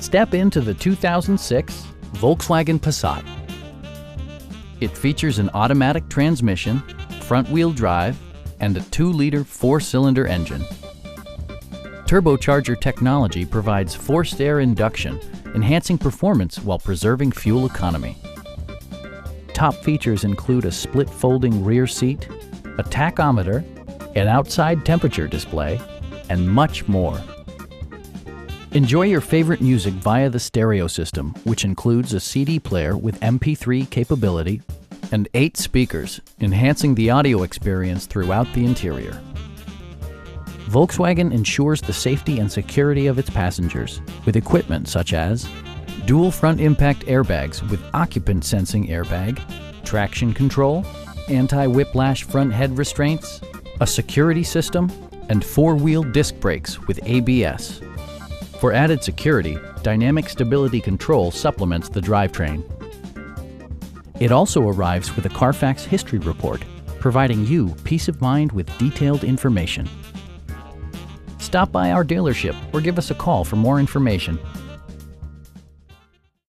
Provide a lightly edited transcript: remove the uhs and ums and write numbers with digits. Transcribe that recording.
Step into the 2006 Volkswagen Passat. It features an automatic transmission, front-wheel drive, and a 2-liter 4-cylinder engine. Turbocharger technology provides forced air induction, enhancing performance while preserving fuel economy. Top features include a split folding rear seat, a tachometer, an outside temperature display, and much more. Enjoy your favorite music via the stereo system, which includes a CD player with MP3 capability and 8 speakers, enhancing the audio experience throughout the interior. Volkswagen ensures the safety and security of its passengers with equipment such as dual front impact airbags with occupant sensing airbag, traction control, anti-whiplash front head restraints, a security system, and 4-wheel disc brakes with ABS. For added security, dynamic stability control supplements the drivetrain. It also arrives with a Carfax history report, providing you peace of mind with detailed information. Stop by our dealership or give us a call for more information.